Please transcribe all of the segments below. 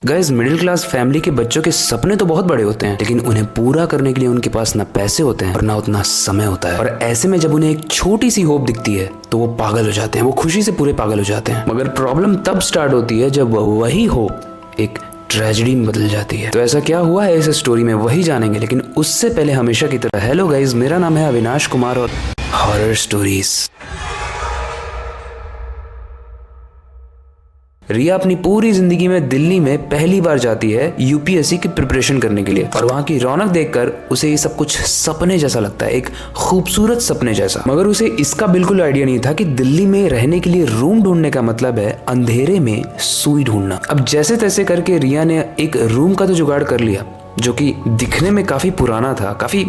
Guys, middle class family के बच्चों के सपने तो बहुत बड़े होते हैं, लेकिन उन्हें पूरा करने के लिए उनके पास ना पैसे होते हैं और ना उतना समय होता है। और ऐसे में जब उन्हें एक छोटी सी होप दिखती है तो वो पागल हो जाते हैं, वो खुशी से पूरे पागल हो जाते हैं। मगर प्रॉब्लम तब स्टार्ट होती है जब वही होप एक ट्रेजेडी में बदल जाती है। तो ऐसा क्या हुआ है इस स्टोरी में, वही जानेंगे। लेकिन उससे पहले हमेशा की तरह हेलो गाइस, मेरा नाम है अविनाश कुमार और हॉरर स्टोरीज। रिया अपनी पूरी जिंदगी में दिल्ली में पहली बार जाती है यूपीएससी की प्रिपरेशन करने के लिए, और वहाँ की रौनक देखकर उसे ये सब कुछ सपने जैसा लगता है, एक खूबसूरत सपने जैसा। मगर उसे इसका बिल्कुल आइडिया नहीं था कि दिल्ली में रहने के लिए रूम ढूंढने का मतलब है अंधेरे में सुई ढूंढना। अब जैसे तैसे करके रिया ने एक रूम का तो जुगाड़ कर लिया, जो कि दिखने में काफी पुराना था, काफी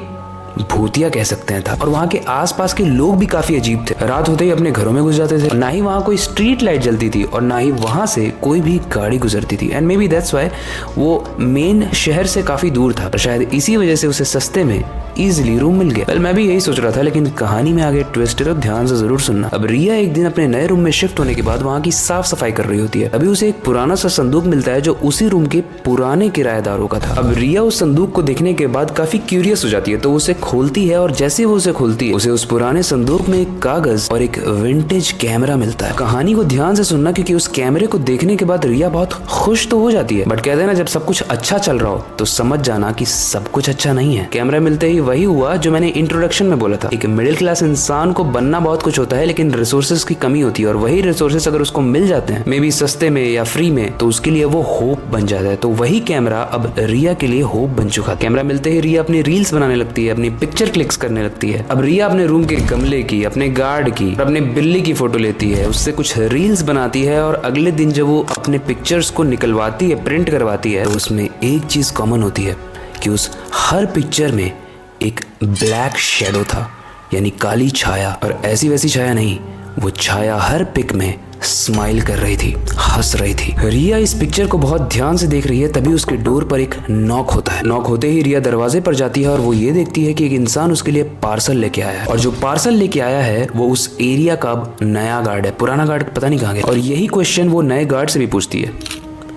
भूतिया कह सकते हैं था। और वहाँ के आसपास के लोग भी काफी अजीब थे, रात होते ही अपने घरों में घुस जाते थे। ना ही वहाँ कोई स्ट्रीट लाइट जलती थी और ना ही वहाँ से कोई भी गाड़ी गुजरती थी। And may be that's why वो मेन शहर से काफी दूर था, शायद इसी वजह से उसे सस्ते में इजीली रूम मिल गया। मैं भी यही सोच रहा था, लेकिन कहानी में आगे ट्विस्ट है तो ध्यान से जरूर सुनना। अब रिया एक दिन अपने नए रूम में शिफ्ट होने के बाद वहाँ की साफ सफाई कर रही होती है। अभी उसे एक पुराना सा संदूक मिलता है जो उसी रूम के पुराने किराएदारों का था। अब रिया उस संदूक को देखने के बाद काफी क्यूरियस हो जाती है, तो उसे खोलती है और जैसे वो उसे खोलती है उसे उस पुराने संदूक में एक कागज और एक विंटेज कैमरा मिलता है। कहानी को ध्यान से सुनना, क्योंकि उस कैमरे को देखने के बाद रिया बहुत खुश तो हो जाती है, बट कहते हैं ना, जब सब कुछ अच्छा चल रहा हो तो समझ जाना कि सब कुछ अच्छा नहीं है। कैमरा मिलते ही वही हुआ जो मैंने इंट्रोडक्शन में बोला था, एक मिडिल क्लास इंसान को बनना बहुत कुछ होता है, लेकिन रिसोर्सेज की कमी होती है। और वही रिसोर्सेज अगर उसको मिल जाते हैं, मे बी सस्ते में या फ्री में, तो उसके लिए वो होप बन जाता है। तो वही कैमरा अब रिया के लिए होप बन चुका। कैमरा मिलते ही रिया अपनी रील्स बनाने लगती है, अपनी पिक्चर क्लिक्स करने लगती है। अब रिया अपने रूम के गमले की, अपने गार्ड की और अपने बिल्ली की फोटो लेती है, उससे कुछ रील्स बनाती है। और अगले दिन जब वो अपने पिक्चर्स को निकलवाती है, प्रिंट करवाती है, तो उसमें एक चीज कॉमन होती है कि उस हर पिक्चर में एक ब्लैक शेडो था, यानी काली छाया। और ऐसी वैसी छाया नहीं, वो छाया हर पिक में स्माइल कर रही थी, हंस रही थी। रिया इस पिक्चर को बहुत ध्यान से देख रही है, तभी उसके डोर पर एक नॉक होता है। नॉक होते ही रिया दरवाजे पर जाती है और वो ये देखती है कि एक इंसान उसके लिए पार्सल लेके आया है। और जो पार्सल लेके आया है वो उस एरिया का अब नया गार्ड है, पुराना गार्ड पता नहीं कहाँ गया। और यही क्वेश्चन वो नए गार्ड से भी पूछती है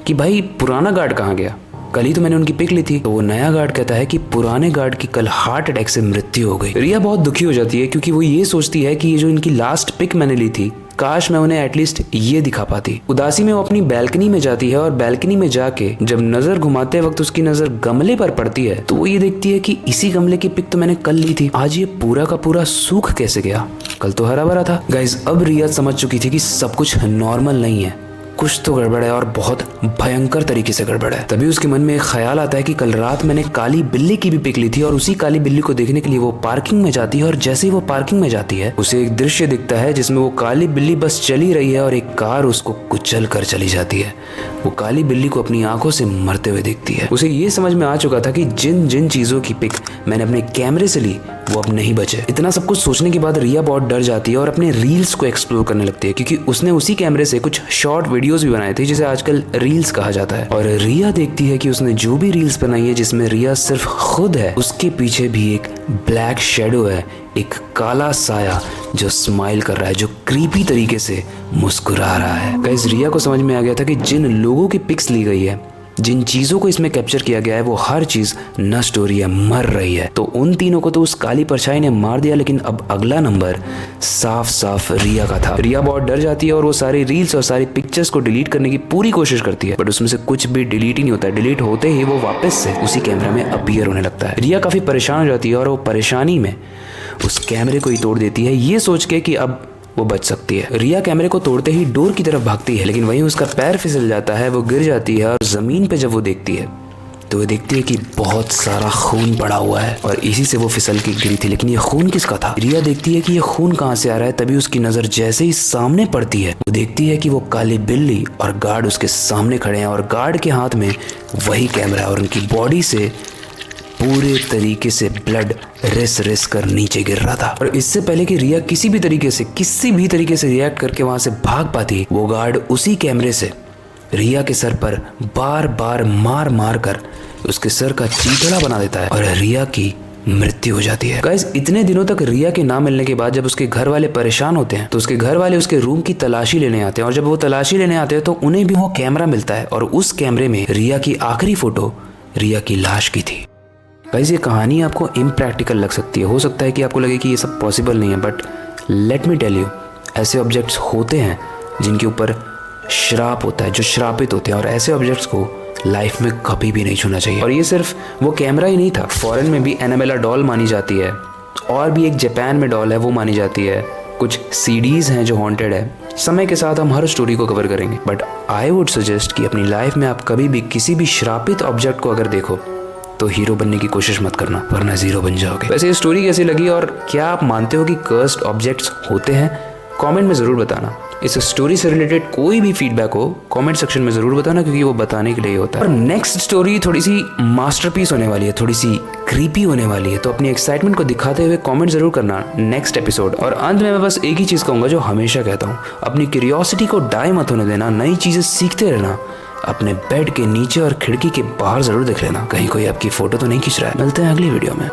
कि भाई पुराना गार्ड कहाँ गया, कल ही तो मैंने उनकी पिक ली थी। तो वो नया गार्ड कहता है कि पुराने गार्ड की कल हार्ट अटैक से मृत्यु हो गई। रिया बहुत दुखी हो जाती है, क्योंकि वो ये सोचती है कि ये जो इनकी लास्ट पिक मैंने ली थी, काश मैं उन्हें एटलीस्ट ये दिखा पाती। उदासी में वो अपनी बैल्कनी में जाती है, और बैल्कनी में जाके जब नजर घुमाते वक्त उसकी नजर गमले पर पड़ती है, तो वो ये देखती है कि इसी गमले की पिक तो मैंने कल ली थी, आज ये पूरा का पूरा सूख कैसे गया, कल तो हरा भरा था। गाइस, अब रिया समझ चुकी थी कि सब कुछ नॉर्मल नहीं है, कुछ तो गड़बड़ है और बहुत भयंकर तरीके से गड़बड़ है। तभी उसके मन में एक ख्याल आता है कि कल रात मैंने काली बिल्ली की भी पिक ली थी, और उसी काली बिल्ली को देखने के लिए वो पार्किंग में जाती है। और जैसे ही वो पार्किंग में जाती है, उसे एक दृश्य दिखता है जिसमें वो काली बिल्ली बस चली रही है और एक कार उसको कुचल कर चली जाती है। वो काली बिल्ली को अपनी आंखों से मरते हुए देखती है। उसे ये समझ में आ चुका था कि जिन जिन चीजों की पिक मैंने अपने कैमरे से ली वो अब नहीं बचे। इतना सब कुछ सोचने के बाद रिया बहुत डर जाती है और अपने रील्स को एक्सप्लोर करने लगती है, क्योंकि उसने उसी कैमरे से कुछ शॉर्ट वीडियोस भी बनाए थे, जिसे आजकल रील्स कहा जाता है। और रिया देखती है कि उसने जो भी रील्स बनाई है जिसमें रिया सिर्फ खुद है, उसके पीछे भी एक ब्लैक शेडो है, एक काला साया जो स्माइल कर रहा है, जो क्रीपी तरीके से मुस्कुरा रहा है। गाइस, रिया को समझ में आ गया था कि जिन लोगों की पिक्स ली गई है, जिन चीजों को इसमें कैप्चर किया गया है, वो हर चीज नष्ट हो रही है, मर रही है। तो उन तीनों को तो उस काली परछाई ने मार दिया, लेकिन अब अगला नंबर साफ साफ रिया का था। रिया बहुत डर जाती है और वो सारी रील्स और सारी पिक्चर्स को डिलीट करने की पूरी कोशिश करती है, बट उसमें से कुछ भी डिलीट ही नहीं होता है। डिलीट होते ही वो वापस से उसी कैमरा में अपीयर होने लगता है। रिया काफी परेशान हो जाती है और वो परेशानी में उस कैमरे को ही तोड़ देती है, ये सोच के कि अब वो बच सकती है। रिया कैमरे को तोड़ते ही डोर की तरफ भागती है, लेकिन वहीं उसका पैर फिसल जाता है, वो गिर जाती है। और जमीन पे जब वो देखती है तो वो देखती है कि बहुत सारा खून पड़ा हुआ है, और इसी से वो फिसल के गिरी थी। लेकिन ये खून किसका था? रिया देखती है कि ये खून कहाँ से आ रहा है। तभी उसकी नजर जैसे ही सामने पड़ती है, वो देखती है कि वो काली बिल्ली और गार्ड उसके सामने खड़े हैं, और गार्ड के हाथ में वही कैमरा है, और उनकी बॉडी से पूरे तरीके से ब्लड रिस रिस कर नीचे गिर रहा था। और इससे पहले कि रिया किसी भी तरीके से रिएक्ट करके वहां से भाग पाती, वो गार्ड उसी कैमरे से रिया के सर पर बार बार मार मार कर उसके सर का चीथड़ा बना देता है, और रिया की मृत्यु हो जाती है। गाइस, इतने दिनों तक रिया के ना मिलने के बाद जब उसके घर वाले परेशान होते हैं तो उसके घर वाले उसके रूम की तलाशी लेने आते हैं, और जब वो तलाशी लेने आते हैं तो उन्हें भी वो कैमरा मिलता है, और उस कैमरे में रिया की आखिरी फोटो रिया की लाश की थी। गाइस, ये कहानी आपको इम्प्रैक्टिकल लग सकती है, हो सकता है कि आपको लगे कि ये सब पॉसिबल नहीं है, but let me tell you, ऐसे ऑब्जेक्ट्स होते हैं जिनके ऊपर श्राप होता है, जो श्रापित होते हैं, और ऐसे ऑब्जेक्ट्स को लाइफ में कभी भी नहीं छूना चाहिए। और ये सिर्फ वो कैमरा ही नहीं था, फॉरेन में भी एनाबेला डॉल मानी जाती है, और भी एक जापान में डॉल है वो मानी जाती है, कुछ सीडीज हैं जो हॉन्टेड है। समय के साथ हम हर स्टोरी को कवर करेंगे, बट आई वुड सजेस्ट कि अपनी लाइफ में आप कभी भी किसी भी श्रापित ऑब्जेक्ट को अगर देखो तो हीरो बनने की कोशिश मत करना, वरना जीरो बन जाओगे। वैसे ये स्टोरी कैसी लगी, और क्या आप मानते हो कि कर्स्ड ऑब्जेक्ट्स होते हैं? कमेंट में ज़रूर बताना। इस स्टोरी से रिलेटेड कोई भी फीडबैक हो कमेंट सेक्शन में ज़रूर बताना, क्योंकि वो बताने के लिए होता है। और नेक्स्ट स्टोरी थोड़ी सी मास्टरपीस होने वाली है, थोड़ी सी क्रीपी होने वाली है, तो अपनी एक्साइटमेंट को दिखाते हुए कमेंट ज़रूर करना नेक्स्ट एपिसोड। और अंत में मैं बस एक ही चीज़ कहूँगा जो हमेशा कहता हूँ, अपनी क्यूरियोसिटी को डाई मत होने देना, नई चीज़ें सीखते रहना। अपने बेड के नीचे और खिड़की के बाहर ज़रूर देख लेना, कहीं कोई आपकी फ़ोटो तो नहीं खींच रहा है। मिलते हैं अगली वीडियो में।